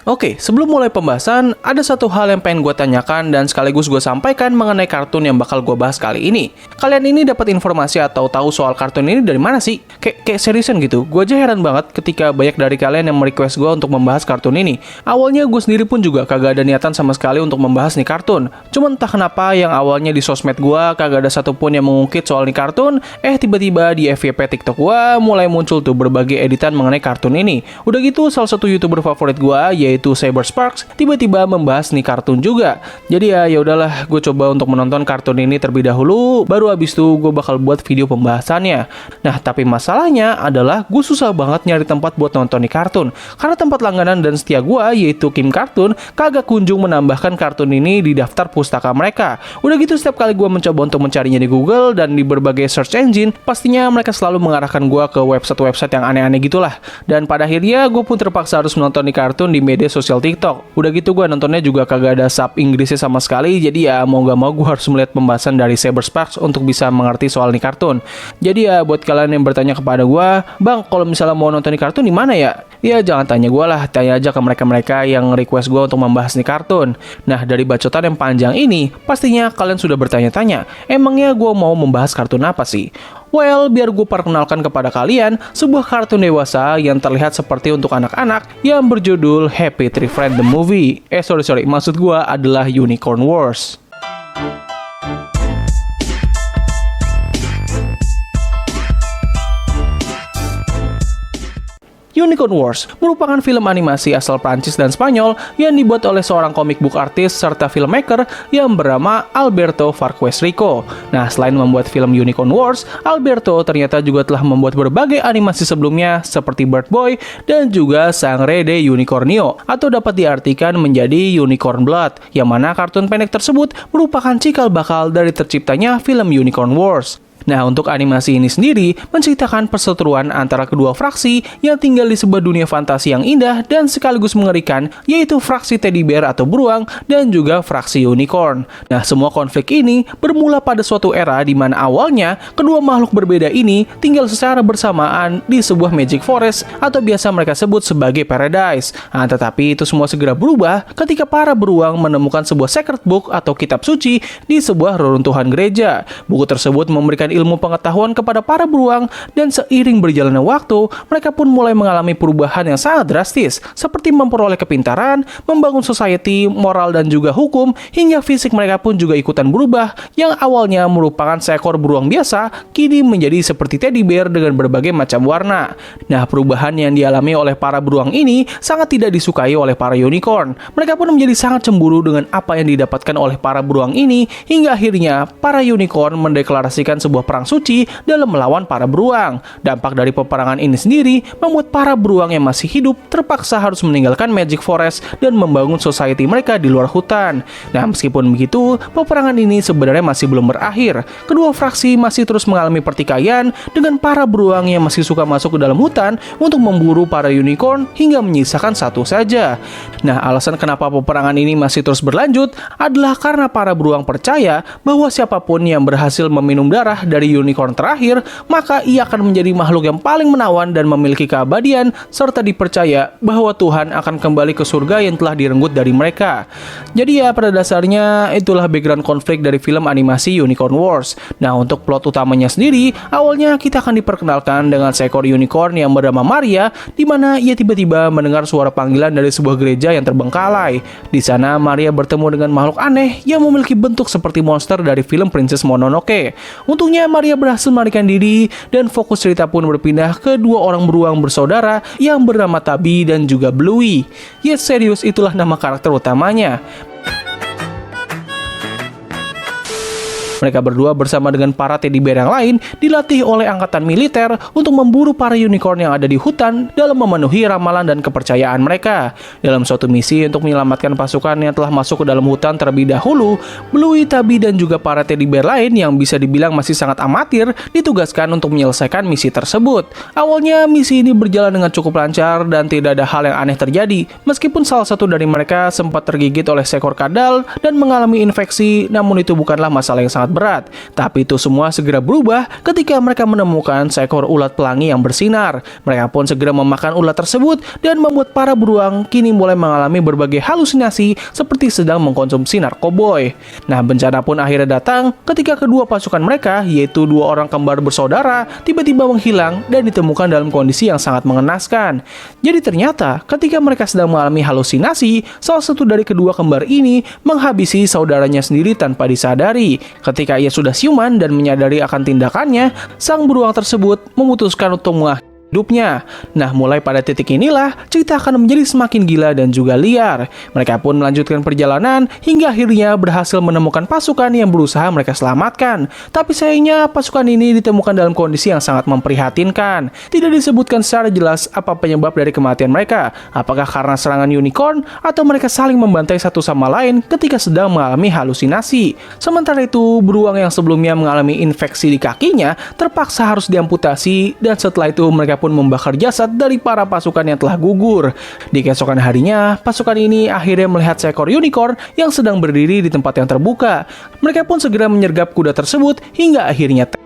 Oke, sebelum mulai pembahasan, ada satu hal yang pengen gue tanyakan dan sekaligus gue sampaikan mengenai kartun yang bakal gue bahas kali ini. Kalian ini dapat informasi atau tahu soal kartun ini dari mana sih? Kayak seriusan gitu. Gue aja heran banget ketika banyak dari kalian yang merequest gue untuk membahas kartun ini. Awalnya gue sendiri pun juga kagak ada niatan sama sekali untuk membahas nih kartun. Cuman entah kenapa yang awalnya di sosmed gue kagak ada satupun yang mengungkit soal nih kartun, tiba-tiba di FYP TikTok gue mulai muncul tuh berbagai editan mengenai kartun ini. Udah gitu salah satu YouTuber favorit gue yaitu Cybersparks tiba-tiba membahas nih kartun juga. Jadi ya udahlah, gue coba untuk menonton kartun ini terlebih dahulu, baru abis itu gue bakal buat video pembahasannya. Nah, tapi masalahnya adalah gue susah banget nyari tempat buat nonton nih kartun, karena tempat langganan dan setia gue yaitu Kim Cartoon kagak kunjung menambahkan kartun ini di daftar pustaka mereka. Udah gitu setiap kali gue mencoba untuk mencarinya di Google dan di berbagai search engine, pastinya mereka selalu mengarahkan gue ke website-website yang aneh-aneh gitulah. Dan pada akhirnya gue pun terpaksa harus menonton nih kartun di media sosial TikTok. Udah gitu gue nontonnya juga kagak ada sub Inggrisnya sama sekali, jadi ya mau gak mau gue harus melihat pembahasan dari Cybersparks untuk bisa mengerti soal nih kartun. Jadi ya buat kalian yang bertanya kepada gue, Bang, kalau misalnya mau nonton nih kartun di mana ya? Ya jangan tanya gue lah, tanya aja ke mereka-mereka yang request gue untuk membahas nih kartun. Nah, dari bacotan yang panjang ini, pastinya kalian sudah bertanya-tanya, emangnya gue mau membahas kartun apa sih? Well, biar gue perkenalkan kepada kalian sebuah kartun dewasa yang terlihat seperti untuk anak-anak yang berjudul Happy Tree Friend the Movie. Sorry, maksud gue adalah Unicorn Wars. Unicorn Wars merupakan film animasi asal Prancis dan Spanyol yang dibuat oleh seorang comic book artist serta filmmaker yang bernama Alberto Farquez Rico. Nah, selain membuat film Unicorn Wars, Alberto ternyata juga telah membuat berbagai animasi sebelumnya seperti Bird Boy dan juga Sangre de Unicornio, atau dapat diartikan menjadi Unicorn Blood, yang mana kartun pendek tersebut merupakan cikal bakal dari terciptanya film Unicorn Wars. Nah, untuk animasi ini sendiri menceritakan perseteruan antara kedua fraksi yang tinggal di sebuah dunia fantasi yang indah dan sekaligus mengerikan, yaitu fraksi teddy bear atau beruang dan juga fraksi unicorn. Nah, semua konflik ini bermula pada suatu era di mana awalnya kedua makhluk berbeda ini tinggal secara bersamaan di sebuah magic forest atau biasa mereka sebut sebagai paradise. Nah, tetapi itu semua segera berubah ketika para beruang menemukan sebuah sacred book atau kitab suci di sebuah reruntuhan gereja. Buku tersebut memberikan ilmu pengetahuan kepada para beruang, dan seiring berjalannya waktu, mereka pun mulai mengalami perubahan yang sangat drastis, seperti memperoleh kepintaran, membangun society, moral dan juga hukum, hingga fisik mereka pun juga ikutan berubah, yang awalnya merupakan seekor beruang biasa, kini menjadi seperti teddy bear dengan berbagai macam warna. Nah, perubahan yang dialami oleh para beruang ini sangat tidak disukai oleh para unicorn. Mereka pun menjadi sangat cemburu dengan apa yang didapatkan oleh para beruang ini, hingga akhirnya para unicorn mendeklarasikan sebuah perang suci dalam melawan para beruang. Dampak dari peperangan ini sendiri membuat para beruang yang masih hidup terpaksa harus meninggalkan Magic Forest dan membangun society mereka di luar hutan. Nah, meskipun begitu, peperangan ini sebenarnya masih belum berakhir. Kedua fraksi masih terus mengalami pertikaian dengan para beruang yang masih suka masuk ke dalam hutan untuk memburu para unicorn hingga menyisakan satu saja. Nah, alasan kenapa peperangan ini masih terus berlanjut adalah karena para beruang percaya bahwa siapapun yang berhasil meminum darah dari unicorn terakhir, maka ia akan menjadi makhluk yang paling menawan dan memiliki keabadian, serta dipercaya bahwa Tuhan akan kembali ke surga yang telah direnggut dari mereka. Jadi ya, pada dasarnya itulah background konflik dari film animasi Unicorn Wars. Nah, untuk plot utamanya sendiri, awalnya kita akan diperkenalkan dengan seekor unicorn yang bernama Maria, di mana ia tiba-tiba mendengar suara panggilan dari sebuah gereja yang terbengkalai. Di sana Maria bertemu dengan makhluk aneh yang memiliki bentuk seperti monster dari film Princess Mononoke. Untungnya Maria berhasil melarikan diri dan fokus cerita pun berpindah ke dua orang beruang bersaudara yang bernama Tabi dan juga Bluey. Yes, serius, itulah nama karakter utamanya. Mereka berdua bersama dengan para teddy bear yang lain dilatih oleh angkatan militer untuk memburu para unicorn yang ada di hutan dalam memenuhi ramalan dan kepercayaan mereka. Dalam suatu misi untuk menyelamatkan pasukan yang telah masuk ke dalam hutan terlebih dahulu, Bluey, Tabi dan juga para teddy bear lain yang bisa dibilang masih sangat amatir ditugaskan untuk menyelesaikan misi tersebut. Awalnya misi ini berjalan dengan cukup lancar dan tidak ada hal yang aneh terjadi, meskipun salah satu dari mereka sempat tergigit oleh seekor kadal dan mengalami infeksi, namun itu bukanlah masalah yang sangat sangat berat. Tapi itu semua segera berubah ketika mereka menemukan seekor ulat pelangi yang bersinar. Mereka pun segera memakan ulat tersebut dan membuat para beruang kini mulai mengalami berbagai halusinasi seperti sedang mengkonsumsi narkoboy. Nah, bencana pun akhirnya datang ketika kedua pasukan mereka, yaitu dua orang kembar bersaudara, tiba-tiba menghilang dan ditemukan dalam kondisi yang sangat mengenaskan. Jadi ternyata ketika mereka sedang mengalami halusinasi, salah satu dari kedua kembar ini menghabisi saudaranya sendiri tanpa disadari. Ketika ia sudah siuman dan menyadari akan tindakannya, sang beruang tersebut memutuskan untuk mengakhiri hidupnya. Nah, mulai pada titik inilah cerita akan menjadi semakin gila dan juga liar. Mereka pun melanjutkan perjalanan hingga akhirnya berhasil menemukan pasukan yang berusaha mereka selamatkan. Tapi sayangnya pasukan ini ditemukan dalam kondisi yang sangat memprihatinkan. Tidak disebutkan secara jelas apa penyebab dari kematian mereka. Apakah karena serangan unicorn atau mereka saling membantai satu sama lain ketika sedang mengalami halusinasi. Sementara itu, beruang yang sebelumnya mengalami infeksi di kakinya terpaksa harus diamputasi, dan setelah itu mereka pun membakar jasad dari para pasukan yang telah gugur. Di keesokan harinya, pasukan ini akhirnya melihat seekor unicorn yang sedang berdiri di tempat yang terbuka. Mereka pun segera menyergap kuda tersebut hingga akhirnya tewas.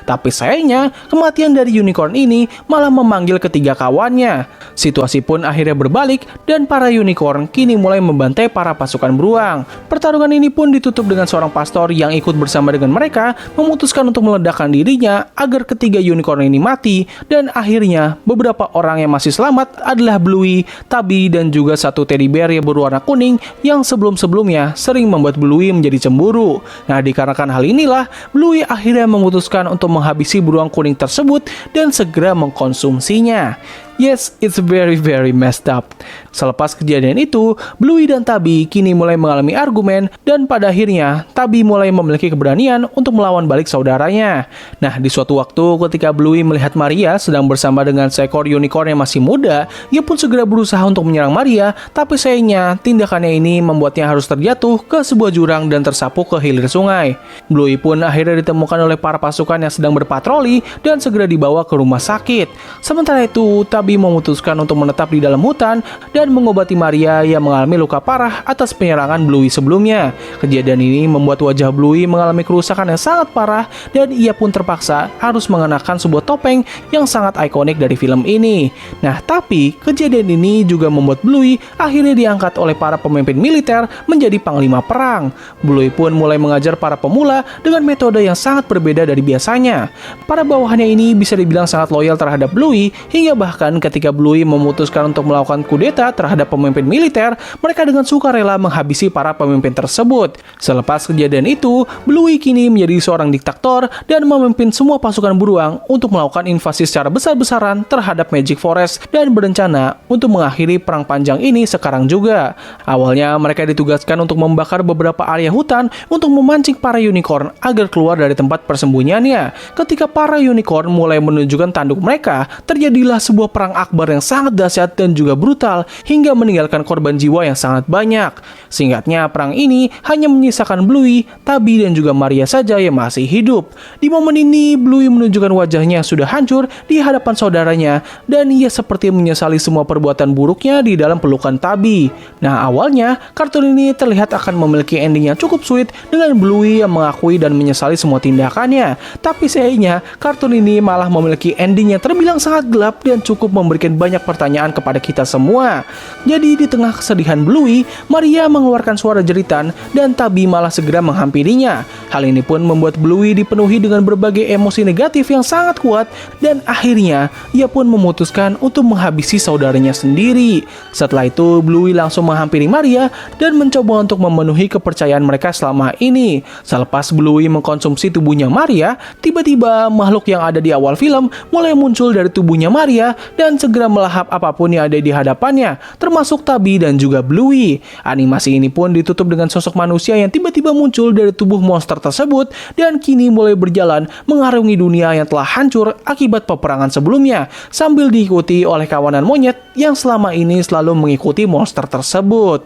Tapi sayangnya, kematian dari unicorn ini malah memanggil ketiga kawannya. Situasi pun akhirnya berbalik dan para unicorn kini mulai membantai para pasukan beruang. Pertarungan ini pun ditutup dengan seorang pastor yang ikut bersama dengan mereka memutuskan untuk meledakkan dirinya agar ketiga unicorn ini mati, dan akhirnya beberapa orang yang masih selamat adalah Bluey, Tubby, dan juga satu teddy bear yang berwarna kuning yang sebelum-sebelumnya sering membuat Bluey menjadi cemburu. Nah, dikarenakan hal inilah Bluey akhirnya memutuskan untuk menghabisi beruang kuning tersebut dan segera mengkonsumsinya. Yes, it's very messed up. Selepas kejadian itu, Bluey dan Tubby kini mulai mengalami argumen, dan pada akhirnya Tubby mulai memiliki keberanian untuk melawan balik saudaranya. Nah, di suatu waktu ketika Bluey melihat Maria sedang bersama dengan seekor unicorn yang masih muda, ia pun segera berusaha untuk menyerang Maria, tapi sayangnya tindakannya ini membuatnya harus terjatuh ke sebuah jurang dan tersapu ke hilir sungai. Bluey pun akhirnya ditemukan oleh para pasukan yang sedang berpatroli dan segera dibawa ke rumah sakit. Sementara itu, Tubby memutuskan untuk menetap di dalam hutan dan mengobati Maria yang mengalami luka parah atas penyerangan Bluey sebelumnya. Kejadian ini membuat wajah Bluey mengalami kerusakan yang sangat parah, dan ia pun terpaksa harus mengenakan sebuah topeng yang sangat ikonik dari film ini. Nah, tapi kejadian ini juga membuat Bluey akhirnya diangkat oleh para pemimpin militer menjadi panglima perang. Bluey pun mulai mengajar para pemula dengan metode yang sangat berbeda dari biasanya. Para bawahannya ini bisa dibilang sangat loyal terhadap Bluey, hingga bahkan ketika Bluey memutuskan untuk melakukan kudeta terhadap pemimpin militer, mereka dengan sukarela menghabisi para pemimpin tersebut. Selepas kejadian itu, Bluey kini menjadi seorang diktator dan memimpin semua pasukan beruang untuk melakukan invasi secara besar-besaran terhadap Magic Forest dan berencana untuk mengakhiri perang panjang ini sekarang juga. Awalnya mereka ditugaskan untuk membakar beberapa area hutan untuk memancing para unicorn agar keluar dari tempat persembunyiannya. Ketika para unicorn mulai menunjukkan tanduk mereka, terjadilah sebuah perang akbar yang sangat dahsyat dan juga brutal hingga meninggalkan korban jiwa yang sangat banyak. Singkatnya, perang ini hanya menyisakan Bluey, Tubby, dan juga Maria saja yang masih hidup. Di momen ini, Bluey menunjukkan wajahnya sudah hancur di hadapan saudaranya, dan ia seperti menyesali semua perbuatan buruknya di dalam pelukan Tubby. Nah, awalnya kartun ini terlihat akan memiliki ending yang cukup sweet dengan Bluey yang mengakui dan menyesali semua tindakannya. Tapi sayangnya, kartun ini malah memiliki ending yang terbilang sangat gelap dan cukup memberikan banyak pertanyaan kepada kita semua. Jadi di tengah kesedihan Bluey, Maria mengeluarkan suara jeritan dan Tubby malah segera menghampirinya. Hal ini pun membuat Bluey dipenuhi dengan berbagai emosi negatif yang sangat kuat, dan akhirnya ia pun memutuskan untuk menghabisi saudaranya sendiri. Setelah itu, Bluey langsung menghampiri Maria dan mencoba untuk memenuhi kepercayaan mereka selama ini. Selepas Bluey mengkonsumsi tubuhnya Maria, tiba-tiba makhluk yang ada di awal film mulai muncul dari tubuhnya Maria dan segera melahap apapun yang ada di hadapannya, termasuk Tubby dan juga Bluey. Animasi ini pun ditutup dengan sosok manusia yang tiba-tiba muncul dari tubuh monster tersebut dan kini mulai berjalan mengarungi dunia yang telah hancur akibat peperangan sebelumnya, sambil diikuti oleh kawanan monyet yang selama ini selalu mengikuti monster tersebut.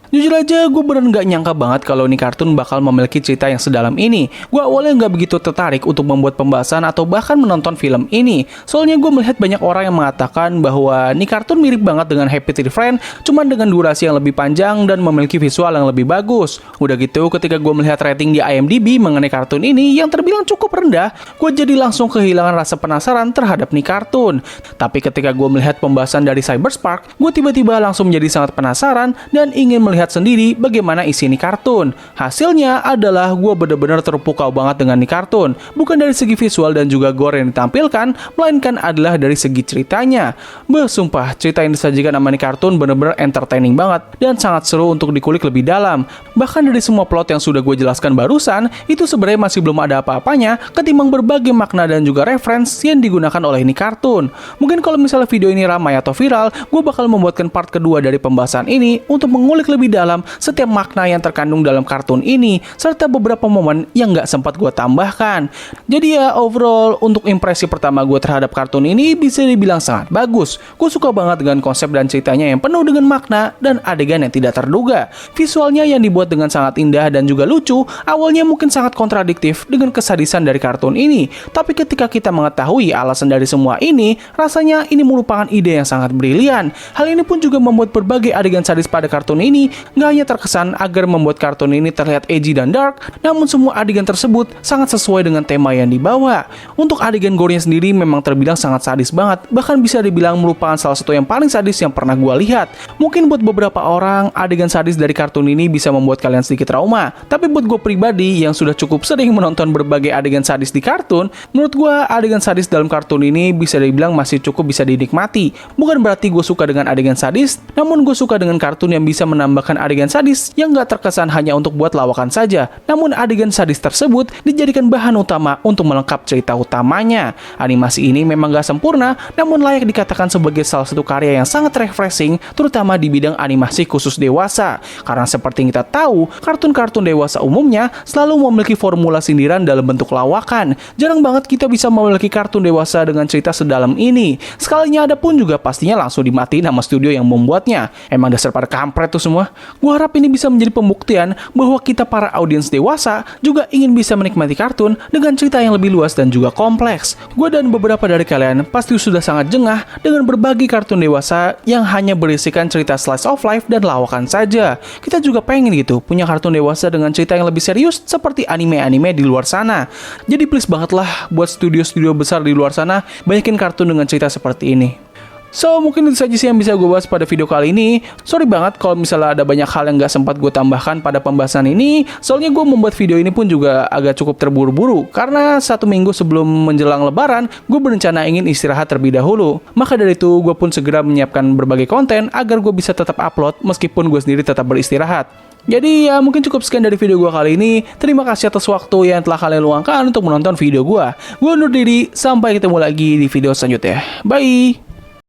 Jujur aja, gue bener nggak nyangka banget kalau ini kartun bakal memiliki cerita yang sedalam ini. Gue awalnya nggak begitu tertarik untuk membuat pembahasan atau bahkan menonton film ini. Soalnya gue melihat banyak orang yang mengatakan bahwa ini kartun mirip banget dengan Happy Tree Friend, cuman dengan durasi yang lebih panjang dan memiliki visual yang lebih bagus. Udah gitu, ketika gue melihat rating di IMDb mengenai kartun ini yang terbilang cukup rendah, gue jadi langsung kehilangan rasa penasaran terhadap nih kartun. Tapi ketika gue melihat pembahasan dari Cyberspark, gue tiba-tiba langsung menjadi sangat penasaran dan ingin melihat sendiri bagaimana isi nih kartun. Hasilnya adalah gue bener-bener terpukau banget dengan nih kartun. Bukan dari segi visual dan juga gore yang ditampilkan, melainkan adalah dari segi ceritanya. Sumpah, cerita yang disajikan sama nih kartun bener-bener entertaining banget dan sangat seru untuk dikulik lebih dalam. Bahkan dari semua plot yang sudah gue jelaskan barusan, itu sebenarnya masih belum ada apa-apanya ketimbang berbagai makna dan juga reference yang digunakan oleh ini kartun. Mungkin kalau misalnya video ini ramai atau viral, gue bakal membuatkan part kedua dari pembahasan ini untuk mengulik lebih dalam setiap makna yang terkandung dalam kartun ini, serta beberapa momen yang nggak sempat gue tambahkan. Jadi ya, overall, untuk impresi pertama gue terhadap kartun ini bisa dibilang sangat bagus. Gue suka banget dengan konsep dan ceritanya yang penuh dengan makna dan adegan yang tidak terduga. Visualnya yang dibuat dengan sangat indah dan juga lucu, awalnya mungkin sangat kontradiktif dengan kesadisan dari kartun ini. Tapi ketika kita mengetahui alasan dari semua ini, rasanya ini merupakan ide yang sangat brilian. Hal ini pun juga membuat berbagai adegan sadis pada kartun ini nggak hanya terkesan agar membuat kartun ini terlihat edgy dan dark, namun semua adegan tersebut sangat sesuai dengan tema yang dibawa. Untuk adegan gore-nya sendiri memang terbilang sangat sadis banget, bahkan bisa dibilang merupakan salah satu yang paling sadis yang pernah gue lihat. Mungkin buat beberapa orang, adegan sadis dari kartun ini bisa membuat kalian sedikit trauma, tapi buat gue pribadi yang sudah cukup sering menonton berbagai adegan sadis di kartun, menurut gue adegan sadis dalam kartun ini bisa dibilang masih cukup bisa dinikmati. Bukan berarti gue suka dengan adegan sadis, namun gue suka dengan kartun yang bisa menambahkan adegan sadis yang gak terkesan hanya untuk buat lawakan saja, namun adegan sadis tersebut dijadikan bahan utama untuk melengkap cerita utamanya. Animasi ini memang gak sempurna, namun layak dikatakan sebagai salah satu karya yang sangat refreshing, terutama di bidang animasi khusus dewasa. Karena seperti yang kita tahu, kartun-kartun dewasa umumnya selalu memiliki formula sindiran dalam bentuk lawakan. Jarang banget kita bisa memiliki kartun dewasa dengan cerita sedalam ini. Sekalinya ada pun juga pastinya langsung dimatiin sama studio yang membuatnya. Emang dasar pada kampret tuh semua. Gua harap ini bisa menjadi pembuktian bahwa kita para audiens dewasa juga ingin bisa menikmati kartun dengan cerita yang lebih luas dan juga kompleks. Gue dan beberapa dari kalian pasti sudah sangat jengah dengan berbagi kartun dewasa yang hanya berisikan cerita slice of life dan lawakan saja. Kita juga pengen gitu punya kartun dewasa dengan cerita yang lebih serius seperti anime-anime di luar sana. Jadi please banget lah buat studio-studio besar di luar sana banyakin kartun dengan cerita seperti ini. So, mungkin itu saja sih yang bisa gue bahas pada video kali ini. Sorry banget kalau misalnya ada banyak hal yang gak sempat gue tambahkan pada pembahasan ini. Soalnya gue membuat video ini pun juga agak cukup terburu-buru. Karena 1 minggu sebelum menjelang lebaran, gue berencana ingin istirahat terlebih dahulu. Maka dari itu, gue pun segera menyiapkan berbagai konten agar gue bisa tetap upload meskipun gue sendiri tetap beristirahat. Jadi ya mungkin cukup sekian dari video gue kali ini. Terima kasih atas waktu yang telah kalian luangkan untuk menonton video gue. Gue undur diri, sampai ketemu lagi di video selanjutnya. Bye!